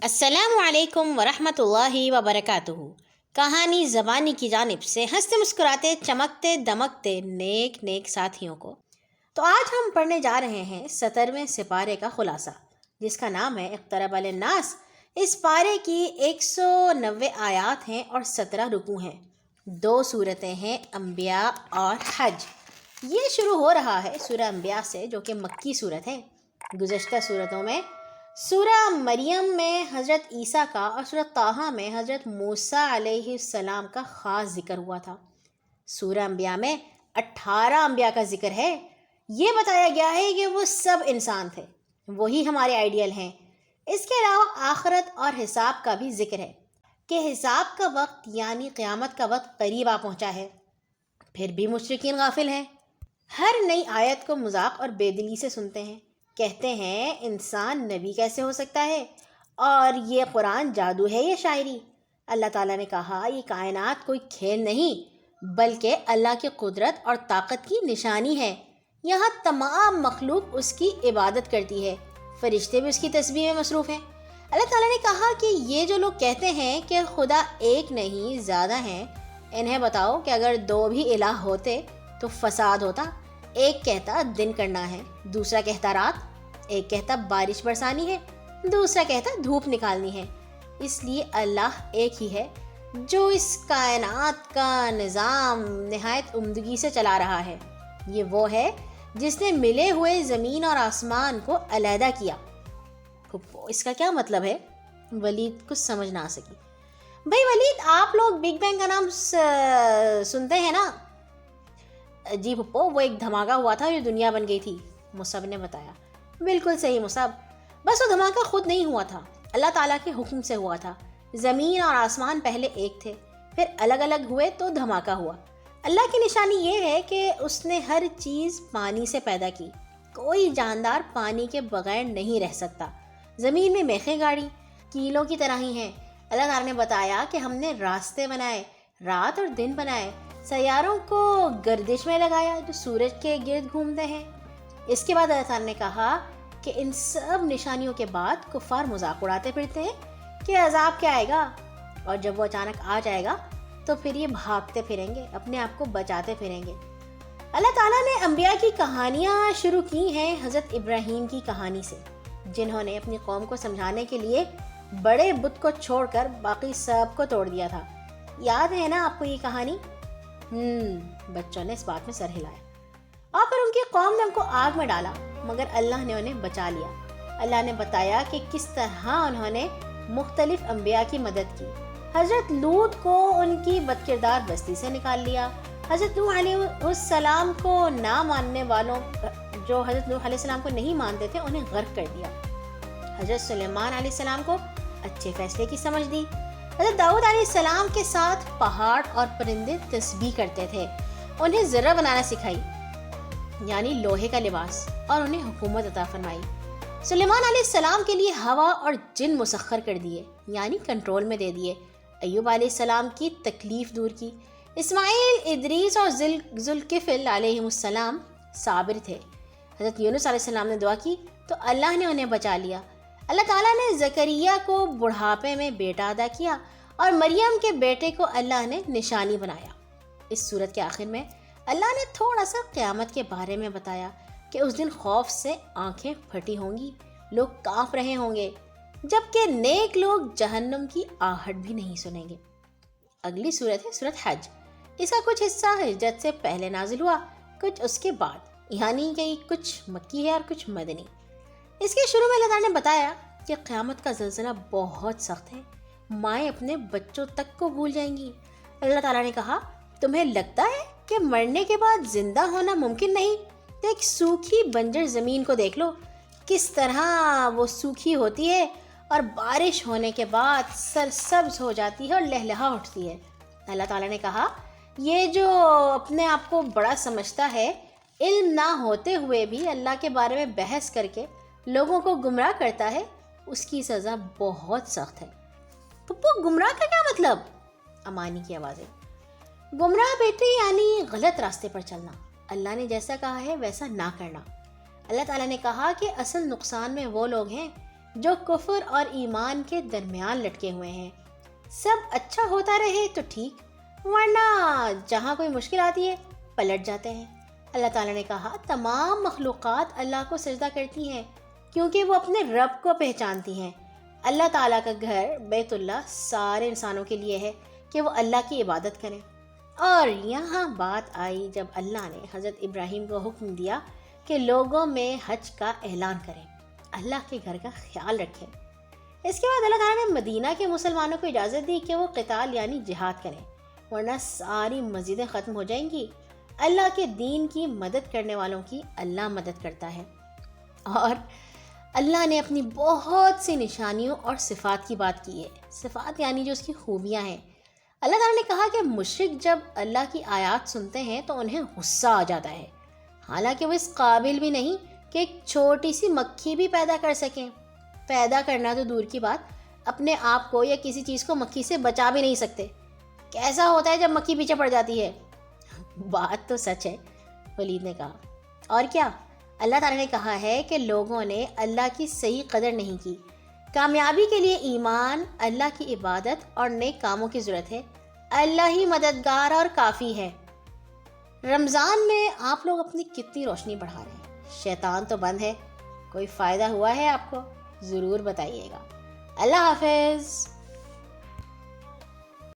السلام علیکم ورحمۃ اللہ وبرکاتہ۔ کہانی زبانی کی جانب سے ہنستے مسکراتے چمکتے دمکتے نیک ساتھیوں کو۔ تو آج ہم پڑھنے جا رہے ہیں 17ویں سپارے کا خلاصہ، جس کا نام ہے اقترب للناس۔ اس پارے کی 190 آیات ہیں اور 17 رکوع ہیں۔ 2 صورتیں ہیں، انبیاء اور حج۔ یہ شروع ہو رہا ہے سورہ انبیاء سے، جو کہ مکی صورت ہے۔ گزشتہ صورتوں میں سورہ مریم میں حضرت عیسیٰ کا اور سورہ طٰہٰ میں حضرت موسیٰ علیہ السلام کا خاص ذکر ہوا تھا۔ سورہ انبیاء میں 18 انبیاء کا ذکر ہے۔ یہ بتایا گیا ہے کہ وہ سب انسان تھے، وہی ہمارے آئیڈیل ہیں۔ اس کے علاوہ آخرت اور حساب کا بھی ذکر ہے کہ حساب کا وقت یعنی قیامت کا وقت قریب آ پہنچا ہے۔ پھر بھی مشرکین غافل ہیں، ہر نئی آیت کو مذاق اور بے دلی سے سنتے ہیں۔ کہتے ہیں انسان نبی کیسے ہو سکتا ہے، اور یہ قرآن جادو ہے یا شاعری؟ اللہ تعالیٰ نے کہا یہ کائنات کوئی کھیل نہیں بلکہ اللہ کی قدرت اور طاقت کی نشانی ہے۔ یہاں تمام مخلوق اس کی عبادت کرتی ہے، فرشتے بھی اس کی تسبیح میں مصروف ہیں۔ اللہ تعالیٰ نے کہا کہ یہ جو لوگ کہتے ہیں کہ خدا ایک نہیں زیادہ ہیں، انہیں بتاؤ کہ اگر 2 بھی الہ ہوتے تو فساد ہوتا۔ ایک کہتا دن کرنا ہے، دوسرا کہتا رات۔ ایک کہتا بارش برسانی ہے، دوسرا کہتا دھوپ نکالنی ہے۔ اس لیے اللہ ایک ہی ہے جو اس کائنات کا نظام نہایت عمدگی سے چلا رہا ہے۔ یہ وہ ہے جس نے ملے ہوئے زمین اور آسمان کو علیحدہ کیا۔ اس کا کیا مطلب ہے؟ ولید کچھ سمجھ نہ سکی۔ بھائی ولید، آپ لوگ بگ بینگ کا نام سنتے ہیں نا؟ جی پھپھو، وہ ایک دھماکہ ہوا تھا جو دنیا بن گئی تھی، مصعب نے بتایا۔ بالکل صحیح مصعب، بس وہ دھماکہ خود نہیں ہوا تھا، اللہ تعالیٰ کے حکم سے ہوا تھا۔ زمین اور آسمان پہلے ایک تھے، پھر الگ الگ ہوئے تو دھماکہ ہوا۔ اللہ کی نشانی یہ ہے کہ اس نے ہر چیز پانی سے پیدا کی، کوئی جاندار پانی کے بغیر نہیں رہ سکتا۔ زمین میں میخیں گاڑی کیلوں کی طرح ہی ہیں۔ اللہ تعالیٰ نے بتایا کہ ہم نے راستے بنائے، رات اور دن بنائے، سیاروں کو گردش میں لگایا جو سورج کے گرد گھومتے ہیں۔ اس کے بعد اللہ تعالیٰ نے کہا کہ ان سب نشانیوں کے بعد کفار مذاق اڑاتے پھرتے ہیں کہ عذاب کیا آئے گا، اور جب وہ اچانک آ جائے گا تو پھر یہ بھاگتے پھریں گے، اپنے آپ کو بچاتے پھریں گے۔ اللہ تعالیٰ نے انبیاء کی کہانیاں شروع کی ہیں حضرت ابراہیم کی کہانی سے، جنہوں نے اپنی قوم کو سمجھانے کے لیے بڑے بت کو چھوڑ کر باقی سب کو توڑ دیا تھا۔ یاد ہے نا آپ کو یہ کہانی؟ بچوں نے اس بات میں سر ہلایا۔ اور پھر ان کی قوم نے ان کو آگ میں ڈالا، مگر اللہ نے انہیں بچا لیا۔ اللہ نے بتایا کہ کس طرح انہوں نے مختلف انبیاء کی مدد کی۔ حضرت لوط کو ان کی بدکردار بستی سے نکال لیا۔ حضرت نوح علیہ السلام کو نہ ماننے والوں، جو حضرت نوح علیہ السلام کو نہیں مانتے تھے، انہیں غرق کر دیا۔ حضرت سلیمان علیہ السلام کو اچھے فیصلے کی سمجھ دی۔ حضرت داؤد علیہ السلام کے ساتھ پہاڑ اور پرندے تسبیح کرتے تھے، انہیں ذرہ بنانا سکھائی یعنی لوہے کا لباس، اور انہیں حکومت عطا فرمائی۔ سلیمان علیہ السلام کے لیے ہوا اور جن مسخر کر دیے یعنی کنٹرول میں دے دیے۔ ایوب علیہ السلام کی تکلیف دور کی۔ اسماعیل، ادریس اور ذوالکفل علیہ السلام صابر تھے۔ حضرت یونس علیہ السلام نے دعا کی تو اللہ نے انہیں بچا لیا۔ اللہ تعالیٰ نے زکریا کو بڑھاپے میں بیٹا عطا کیا، اور مریم کے بیٹے کو اللہ نے نشانی بنایا۔ اس صورت کے آخر میں اللہ نے تھوڑا سا قیامت کے بارے میں بتایا کہ اس دن خوف سے آنکھیں پھٹی ہوں گی، لوگ کانپ رہے ہوں گے، جبکہ نیک لوگ جہنم کی آہٹ بھی نہیں سنیں گے۔ اگلی صورت ہے صورت حج۔ اس کا کچھ حصہ ہجرت سے پہلے نازل ہوا، کچھ اس کے بعد، یعنی کہ کچھ مکی ہے اور کچھ مدنی۔ اس کے شروع میں اللہ تعالیٰ نے بتایا کہ قیامت کا زلزلہ بہت سخت ہے، مائیں اپنے بچوں تک کو بھول جائیں گی۔ اللہ تعالیٰ نے کہا تمہیں لگتا ہے کہ مرنے کے بعد زندہ ہونا ممکن نہیں؟ تو ایک سوکھی بنجر زمین کو دیکھ لو، کس طرح وہ سوکھی ہوتی ہے اور بارش ہونے کے بعد سرسبز ہو جاتی ہے اور لہلہا اٹھتی ہے۔ اللہ تعالیٰ نے کہا یہ جو اپنے آپ کو بڑا سمجھتا ہے، علم نہ ہوتے ہوئے بھی اللہ کے بارے میں بحث کر کے لوگوں کو گمراہ کرتا ہے، اس کی سزا بہت سخت ہے۔ پپو، گمراہ کا کیا مطلب؟ امانی کی آوازیں۔ گمراہ بیٹے یعنی غلط راستے پر چلنا، اللہ نے جیسا کہا ہے ویسا نہ کرنا۔ اللہ تعالیٰ نے کہا کہ اصل نقصان میں وہ لوگ ہیں جو کفر اور ایمان کے درمیان لٹکے ہوئے ہیں۔ سب اچھا ہوتا رہے تو ٹھیک، ورنہ جہاں کوئی مشکل آتی ہے پلٹ جاتے ہیں۔ اللہ تعالیٰ نے کہا تمام مخلوقات اللہ کو سجدہ کرتی ہیں کیونکہ وہ اپنے رب کو پہچانتی ہیں۔ اللہ تعالیٰ کا گھر بیت اللہ سارے انسانوں کے لیے ہے کہ وہ اللہ کی عبادت کریں۔ اور یہاں بات آئی جب اللہ نے حضرت ابراہیم کو حکم دیا کہ لوگوں میں حج کا اعلان کریں، اللہ کے گھر کا خیال رکھیں۔ اس کے بعد اللہ تعالیٰ نے مدینہ کے مسلمانوں کو اجازت دی کہ وہ قتال یعنی جہاد کریں، ورنہ ساری مسجدیں ختم ہو جائیں گی۔ اللہ کے دین کی مدد کرنے والوں کی اللہ مدد کرتا ہے۔ اور اللہ نے اپنی بہت سی نشانیوں اور صفات کی بات کی ہے۔ صفات یعنی جو اس کی خوبیاں ہیں۔ اللہ تعالیٰ نے کہا کہ مشرک جب اللہ کی آیات سنتے ہیں تو انہیں غصہ آ جاتا ہے، حالانکہ وہ اس قابل بھی نہیں کہ ایک چھوٹی سی مکھی بھی پیدا کر سکیں۔ پیدا کرنا تو دور کی بات، اپنے آپ کو یا کسی چیز کو مکھی سے بچا بھی نہیں سکتے۔ کیسا ہوتا ہے جب مکھی پیچھے پڑ جاتی ہے؟ بات تو سچ ہے، ولید نے کہا۔ اور کیا؟ اللہ تعالیٰ نے کہا ہے کہ لوگوں نے اللہ کی صحیح قدر نہیں کی۔ کامیابی کے لیے ایمان، اللہ کی عبادت اور نیک کاموں کی ضرورت ہے۔ اللہ ہی مددگار اور کافی ہے۔ رمضان میں آپ لوگ اپنی کتنی روشنی بڑھا رہے ہیں؟ شیطان تو بند ہے، کوئی فائدہ ہوا ہے آپ کو؟ ضرور بتائیے گا۔ اللہ حافظ۔